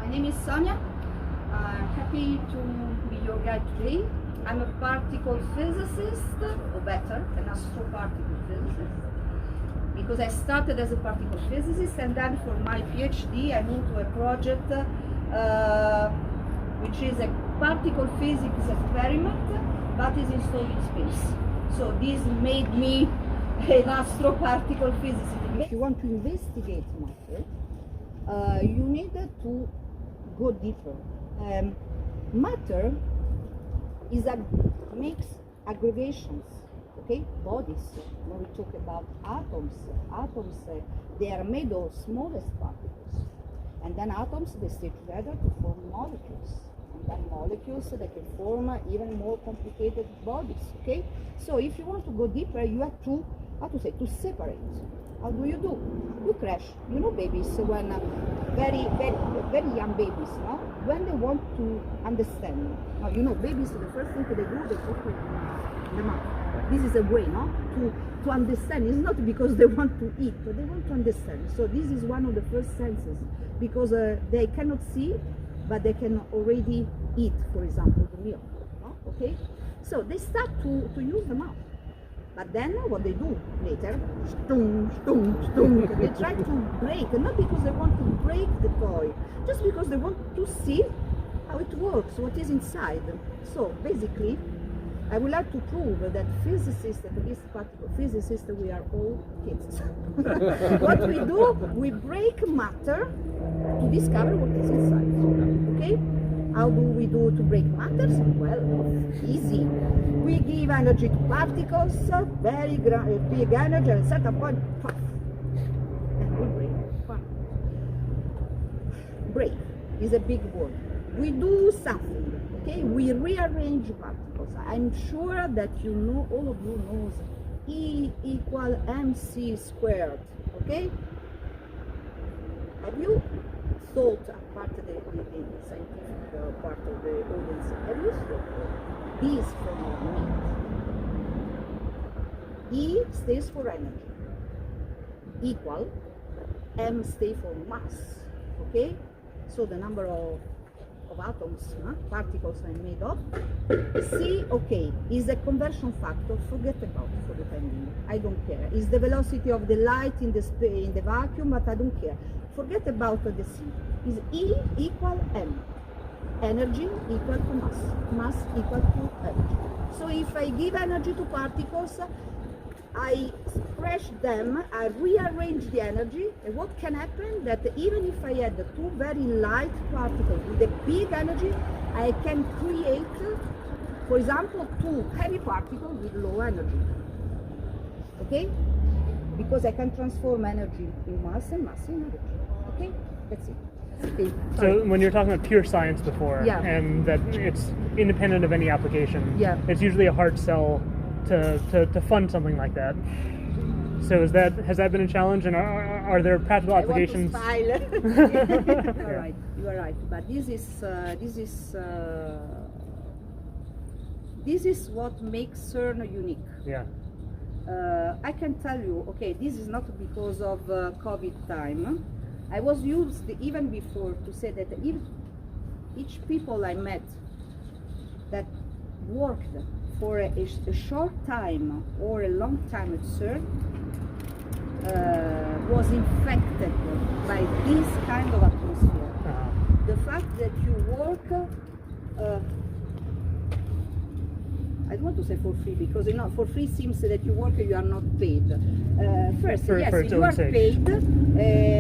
My name is Sonia. I'm happy to be your guide today. I'm a particle physicist, or better, an astroparticle physicist, because I started as a particle physicist, and then for my PhD I moved to a project which is a particle physics experiment, but is installed in space. So this made me an astroparticle physicist. If you want to investigate matter, you need to go deeper. Matter makes aggregations, okay, bodies. When we talk about atoms, they are made of smallest particles, and then atoms, they stay together to form molecules, and then molecules, they can form even more complicated bodies, okay? So if you want to go deeper, you have to, to separate. How do? You crash. You know, babies, when very young babies, no? When they want to understand. Now, you know, babies, the first thing they do, they put the mouth. This is a way, no? To understand. It's not because they want to eat, but they want to understand. So this is one of the first senses, because they cannot see, but they can already eat, for example, the milk. No? Okay? So they start to use the mouth. But then what they do later, they try to break, not because they want to break the toy, just because they want to see how it works, what is inside. So basically, I would like to prove that physicists, at least particle physicists, we are all kids. What we do, we break matter to discover what is inside, okay? How do we do to break matters? Well, easy. We give energy to particles, very big energy, at a certain point, puff, and we break particles. Break is a big word. We do something, okay? We rearrange particles. I'm sure that you know, all of you knows E equal mc squared, okay? Have you thought, apart the scientific part of the audience, have you thought this from me? E stands for energy, equal, m stands for mass, okay? So the number of atoms, particles are made of. C, okay, is a conversion factor, forget about it for the time being, I don't care. Is the velocity of the light in the vacuum, but I don't care. Forget about the C. Is E equal M. Energy equal to mass. Mass equal to energy. So if I give energy to particles, I crash them, I rearrange the energy, and what can happen? That even if I had two very light particles with a big energy, I can create, for example, two heavy particles with low energy. Okay? Because I can transform energy in mass and mass in energy. Okay? That's it. Okay. So when you're talking about pure science before, yeah, and that it's independent of any application, yeah, it's usually a hard sell to fund something like that. So has that been a challenge, and are there practical applications? I want to smile. You are right. But this is what makes CERN unique. Yeah. I can tell you, okay, this is not because of COVID time. I was used even before to say that if each people I met that worked for a short time or a long time at CERN was infected by this kind of atmosphere. The fact that you work, I don't want to say for free, because you know, for free seems that you work, you are not paid. Yes, you are paid.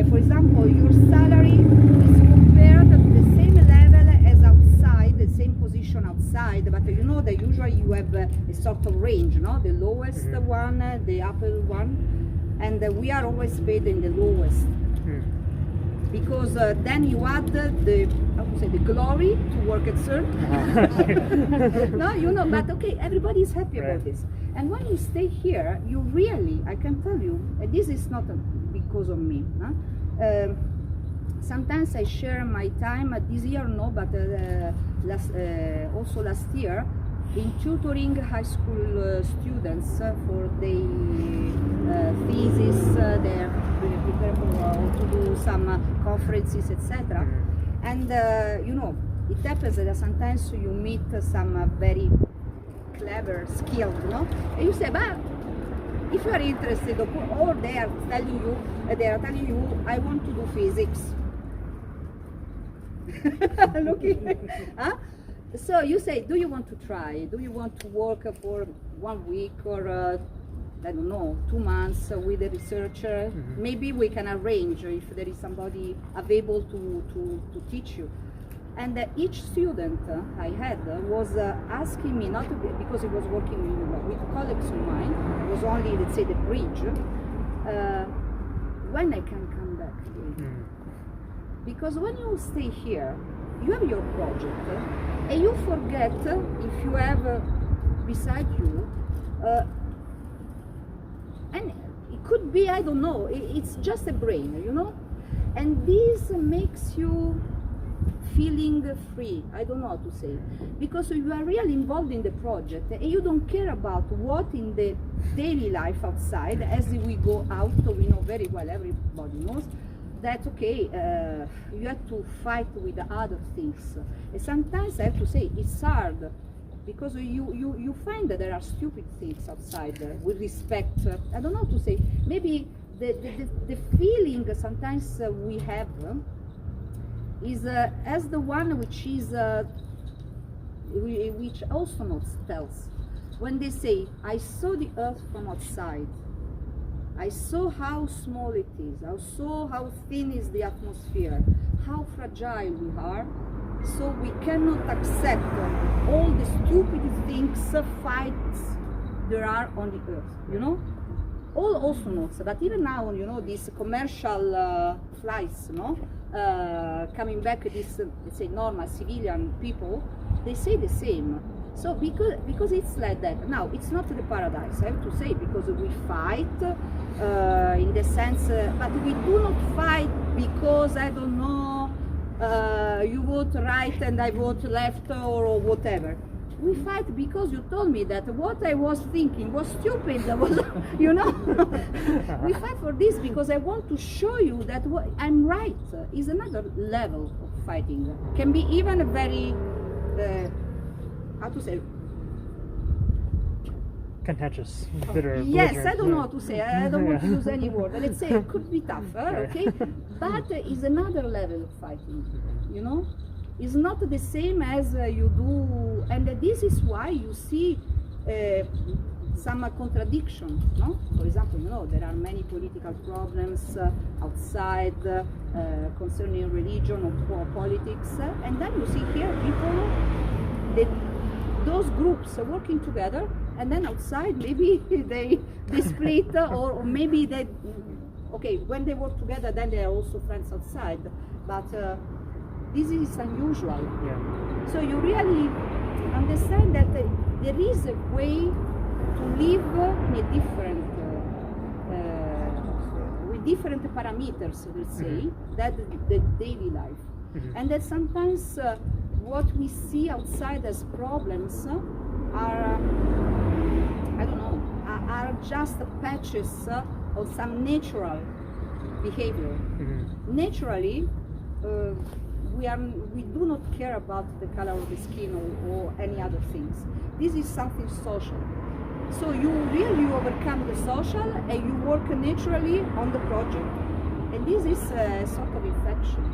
For example, your salary is compared to the same level as outside, the same position outside, but you know that usually you have a sort of range, no? The lowest one, the upper one, and we are always paid in the lowest. Because then you add the glory to work at CERN. No, you know, but okay, everybody is happy about this. And when you stay here, you really, I can tell you, this is not because of me. Sometimes I share my time, this year no, but also last year, in tutoring high school students for their thesis, they're preparing to do some conferences, etc. And you know, it happens that sometimes you meet some very clever, skilled, you know, and you say, but if you are interested, or they are telling you, I want to do physics. Looking, huh? So you say, do you want to try? Do you want to work for 1 week or I don't know, 2 months with a researcher? Mm-hmm. Maybe we can arrange if there is somebody available to teach you. And each student I had was asking me, not to be, because he was working with colleagues of mine, it was only, let's say, the bridge, when I can come back here. Mm. Because when you stay here, you have your project, and you forget if you have beside you, and it could be, I don't know, it's just a brain, you know, and this makes you feeling free, I don't know how to say, because you are really involved in the project and you don't care about what in the daily life outside. As we go out, we know very well, everybody knows that, okay, you have to fight with other things, and sometimes I have to say it's hard, because you find that there are stupid things outside with respect, I don't know how to say, maybe the feeling sometimes we have is as the one which is which astronauts tells when they say, I saw the Earth from outside, I saw how small it is, I saw how thin is the atmosphere, how fragile we are, so we cannot accept all the stupid things, fights there are on the Earth, you know? All astronauts, but even now, you know, these commercial flights, no? Coming back, this, let's say, normal civilian people, they say the same. So because it's like that. Now, it's not the paradise, I have to say, because we fight in the sense, but we do not fight because, I don't know, you vote right and I vote left or whatever. We fight because you told me that what I was thinking was stupid, was, you know. We fight for this because I want to show you that what I'm right is another level of fighting. Can be even a very, how to say? Contentious, bitter. Yes, I don't know how to say. I don't want to use any word. Let's say it could be tough, okay? But it's another level of fighting, you know. It's not the same as you do, and this is why you see some contradiction, no? For example, you know, there are many political problems outside concerning religion or politics, and then you see here people, those groups are working together, and then outside maybe they split, or maybe they, okay, when they work together, then they are also friends outside, but this is unusual. Yeah. So you really understand that there is a way to live in a different, with different parameters, let's say, that the daily life. And that sometimes what we see outside as problems are, I don't know, are just patches of some natural behavior. Naturally, we do not care about the color of the skin or any other things. This is something social. So you really overcome the social and you work naturally on the project. And this is a sort of infection.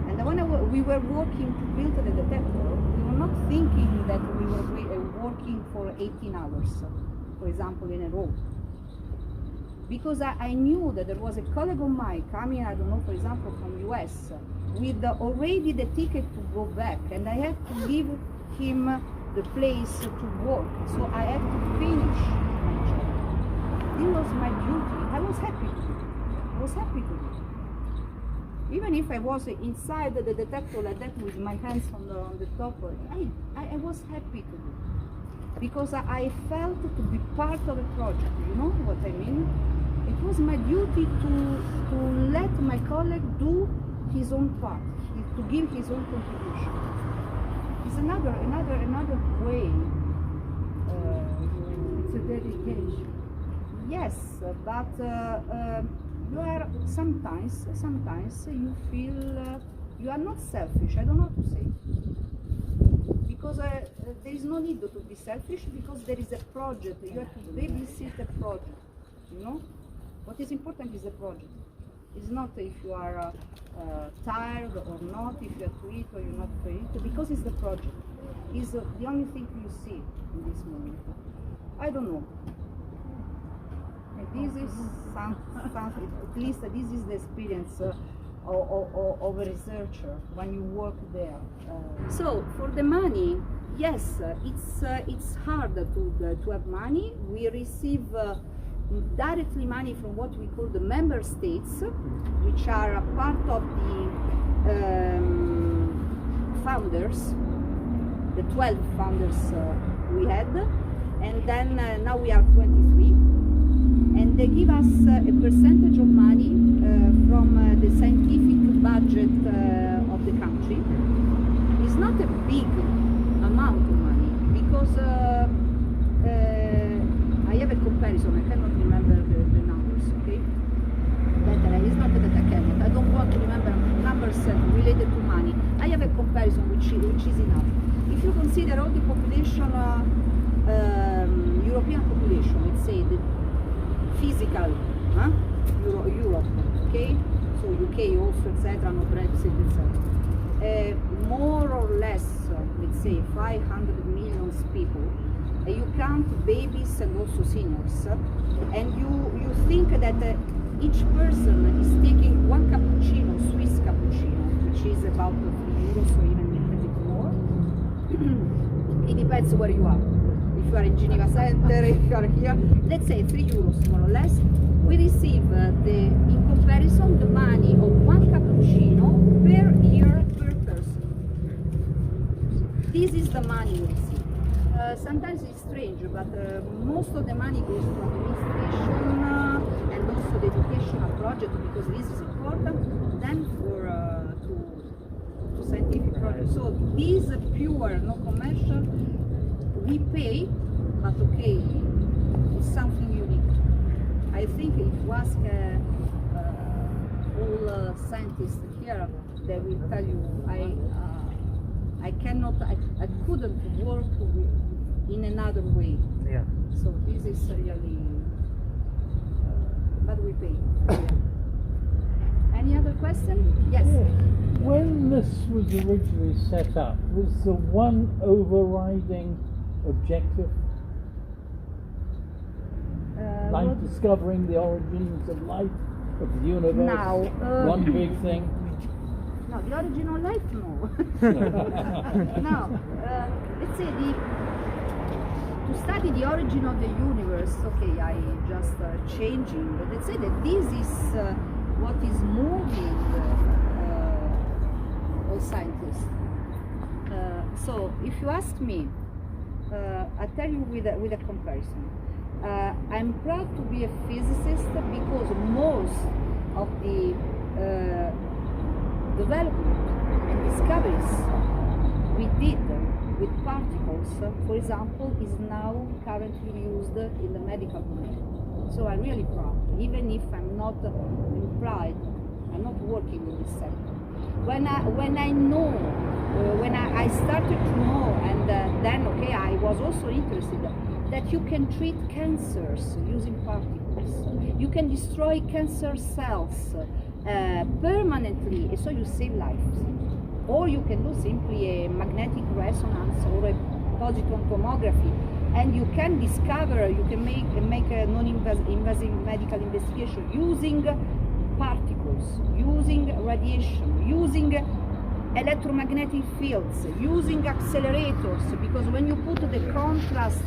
And when we were working to build the detector, we were not thinking that we were working for 18 hours, for example, in a row. Because I knew that there was a colleague of mine coming, I don't know, for example, from US, with already the ticket to go back, and I had to leave him the place to work, so I had to finish my job. This was my duty. I was happy to do it. I was happy to do it. Even if I was inside the detector like that with my hands on the top, I was happy to do it. Because I felt to be part of a project, you know what I mean? It was my duty to let my colleague do his own part, to give his own contribution. It's another way. It's a dedication. Yes, but you are sometimes you feel you are not selfish. I don't know what to say. Because there is no need to be selfish, because there is a project. You have to babysit a project, you know? What is important is the project. It's not if you are tired or not, if you are to eat or you're not to eat, because it's the project. It's the only thing you see in this moment. I don't know. And this is something, at least this is the experience of a researcher when you work there. So for the money, yes, it's hard to have money. We receive directly money from what we call the member states, which are a part of the founders, the 12 founders we had, and then now we are 23, and they give us a percentage of money from the scientific budget of the country. It's not a big amount of money, because I have a comparison. I cannot remember the numbers, okay? It's not that I cannot. I don't want to remember numbers related to money. I have a comparison which is enough. If you consider all the population, European population, let's say the physical, Europe, okay? So UK also, etc., no Brexit, etc. More or less, let's say 500 million people. You count babies and also seniors, and you think that each person is taking one cappuccino, Swiss cappuccino, which is about 3 euros or even a little bit more. It depends where you are. If you are in Geneva Center, if you are here, let's say 3 euros more or less. We receive in comparison the money of one cappuccino per year per person. This is the money we receive. Sometimes it's strange, but most of the money goes to administration and also the educational project, because this is important, then for to scientific projects. So this pure, no commercial, we pay, but okay, it's something unique. I think if you ask all scientists here, they will tell you, I couldn't work in another way. Yeah. So this is really, but we pay. Any other question? Yes. When this was originally set up, was the one overriding objective like discovering the origins of life, of the universe? Now, one big thing. No, the original life, no. No, let's say to study the origin of the universe, okay, I just changing, but let's say that this is what is moving all scientists. So if you ask me, I tell you with a comparison. I'm proud to be a physicist because most of the development and discoveries we did with particles, for example, is now currently used in the medical domain. So I'm really proud, even if I'm not employed, I'm not working in this sector. When I know, when I started to know, and then okay, I was also interested that you can treat cancers using particles. You can destroy cancer cells permanently, so you save lives. Or you can do simply a magnetic resonance or a positron tomography, and you can discover, you can make a non-invasive medical investigation using particles, using radiation, using electromagnetic fields, using accelerators, because when you put the contrast,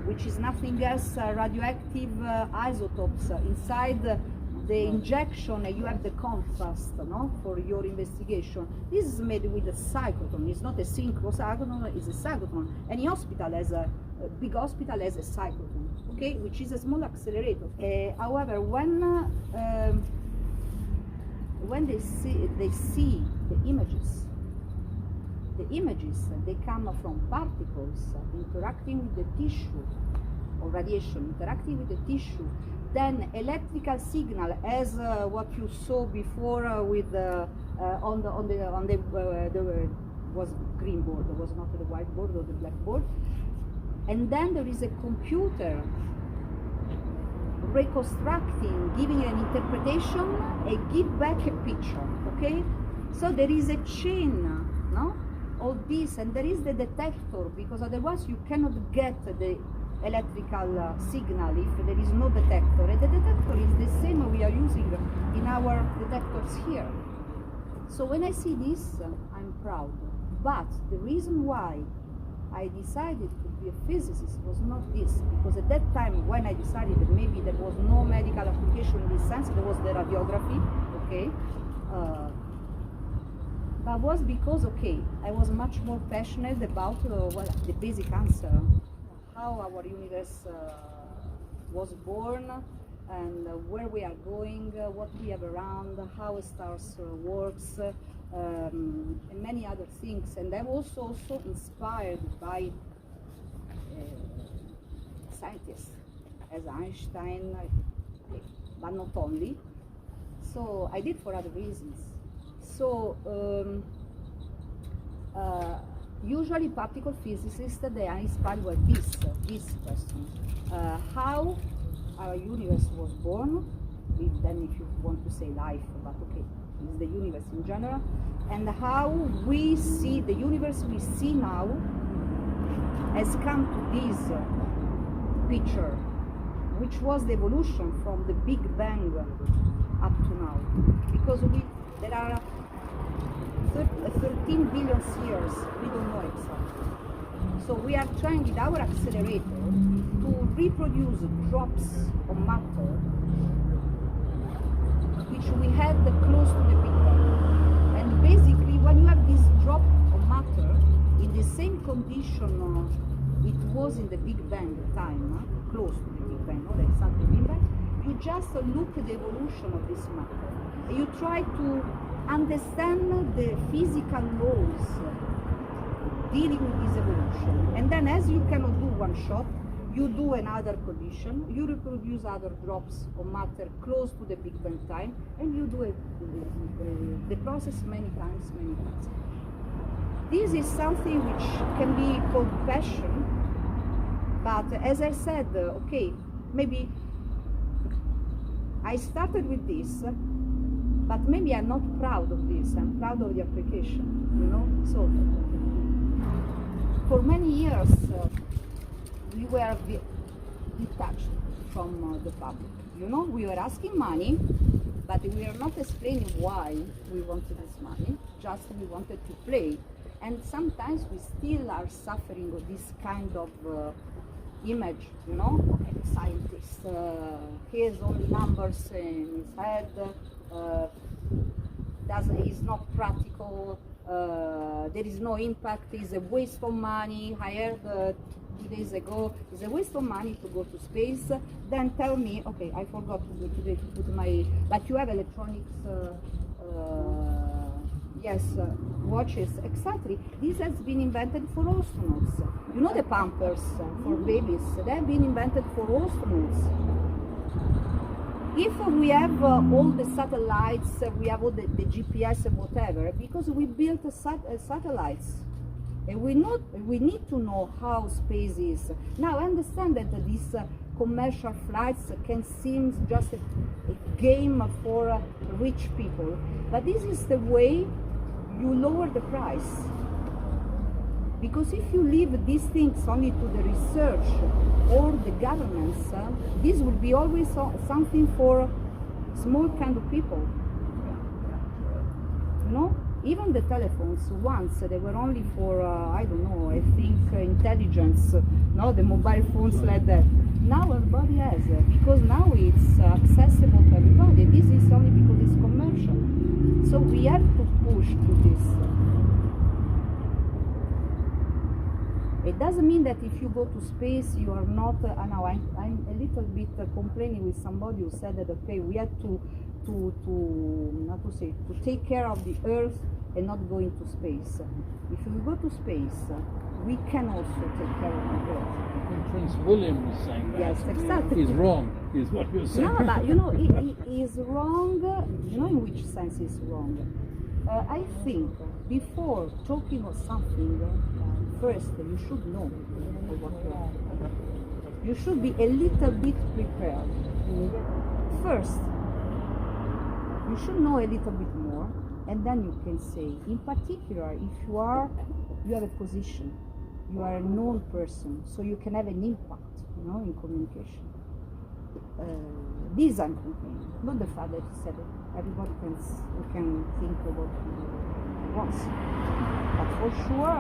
which is nothing else radioactive isotopes inside the injection, you have the contrast, no, for your investigation. This is made with a cyclotron. It's not a synchrocyclotron, it's a cyclotron. Any hospital has a big hospital has a cyclotron, okay, which is a small accelerator. However, when they see the images, they come from particles interacting with the tissue, or radiation interacting with the tissue, then electrical signal, as what you saw before with on the was green board, it was not the white board or the black board. And then there is a computer reconstructing, giving an interpretation, and give back a picture. Okay, so there is a chain, no? All this, and there is the detector, because otherwise you cannot get the electrical signal if there is no detector. And the detector is the same we are using in our detectors here. So when I see this, I'm proud. But the reason why I decided to be a physicist was not this, because at that time when I decided that maybe there was no medical application in this sense, there was the radiography, okay? But was because, okay, I was much more passionate about well, the basic answer, how our universe was born, and where we are going, what we have around, how stars works, and many other things. And I was also inspired by scientists, as Einstein, but not only. So I did for other reasons. So usually particle physicists, they are inspired by this question. How our universe was born, then if you want to say life, but okay, it's the universe in general, and how we see the universe we see now has come to this picture, which was the evolution from the Big Bang up to now. Because there are 13 billion years, we don't know exactly. So we are trying with our accelerator to reproduce drops of matter which we had close to the Big Bang. And basically when you have this drop of matter in the same condition it was in the Big Bang time, close to the Big Bang, not exactly Big Bang, you just look at the evolution of this matter. And you try to understand the physical laws dealing with this evolution. And then as you cannot do one shot, you do another condition, you reproduce other drops of matter close to the Big Bang time, and you do the process many times. This is something which can be called passion, but as I said, okay, maybe I started with this, but maybe I'm not proud of this, I'm proud of the application, you know? So, for many years, we were detached from the public, you know? We were asking money, but we were not explaining why we wanted this money, just we wanted to play. And sometimes we still are suffering of this kind of image, you know? Okay, scientist, he has only numbers in his head, is not practical, there is no impact, it's a waste of money. I heard 2 days ago, it's a waste of money to go to space. Then tell me, okay, I forgot today to put my, but you have electronics, yes, watches, exactly. This has been invented for astronauts. You know the Pampers for babies, they have been invented for astronauts. If we have all the satellites, we have all the GPS and whatever, because we built satellites. And we need to know how space is. Now I understand that these commercial flights can seem just a game for rich people, but this is the way you lower the price. Because if you leave these things only to the research or the governments, this will be always something for small kind of people. You know, even the telephones, once they were only for, I don't know, I think intelligence, no, the mobile phones like that. Now everybody has, because now it's accessible to everybody. This is only because it's commercial. So we have to push to this. It doesn't mean that if you go to space you are not, now I'm a little bit complaining with somebody who said that, okay, we had to take care of the Earth and not go into space. If you go to space, we can also take care of the earth. When Prince William was saying that, Yes, exactly. he's wrong, is what you're saying. No, but he is wrong. In which sense he's wrong? I think before talking of something, first you should know what you're doing. You should be a little bit prepared. First, you should know a little bit more, and then you can say. In particular, if you have a position, you are a known person, so you can have an impact, in communication. This I'm complaining, not the fact that he said it. Everybody can think of what he wants. But for sure,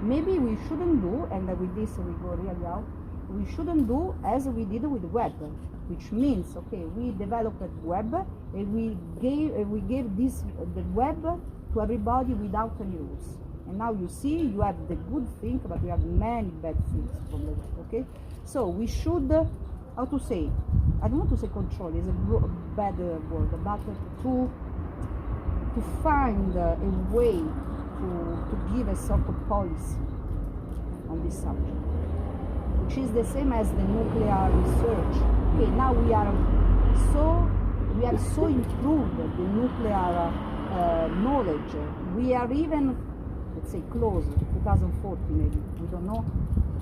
maybe we shouldn't do, and with this we go really out, we shouldn't do as we did with web, which means, okay, we developed web, and we gave the web to everybody without any rules. And now you see, you have the good thing, but we have many bad things from the web, okay? So we should, how to say, I don't want to say control, it's a bad word, but to find a way to give a sort of policy on this subject, which is the same as the nuclear research. Okay, now we have so improved the nuclear knowledge. We are even, let's say, close, 2040 maybe, we don't know,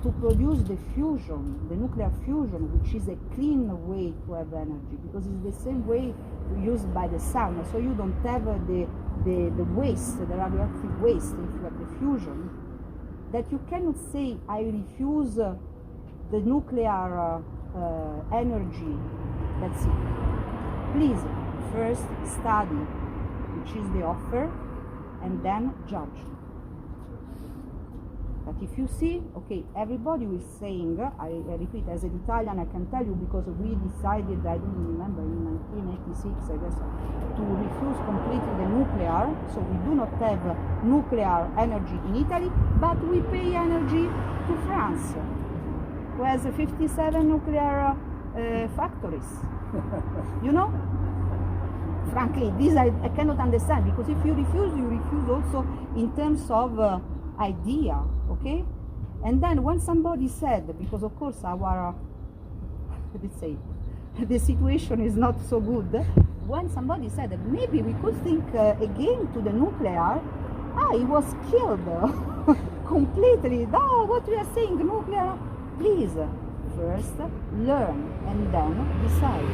to produce the fusion, the nuclear fusion, which is a clean way to have energy, because it's the same way used by the sun. So you don't have the waste, the radioactive waste, if you have the fusion, that you cannot say, I refuse the nuclear energy, that's it. Please, first study, which is the offer, and then judge. But if you see, okay, everybody is saying, I repeat, as an Italian, I can tell you, because we decided, I don't remember, in 1986, I guess, to refuse completely the nuclear, so we do not have nuclear energy in Italy, but we pay energy to France, who has 57 nuclear factories. Frankly, this I cannot understand, because if you refuse also in terms of idea, okay? And then when somebody said, because of course our, let's say, the situation is not so good, when somebody said that maybe we could think again to the nuclear, he was killed completely. No, what we are saying, nuclear, please, first learn and then decide.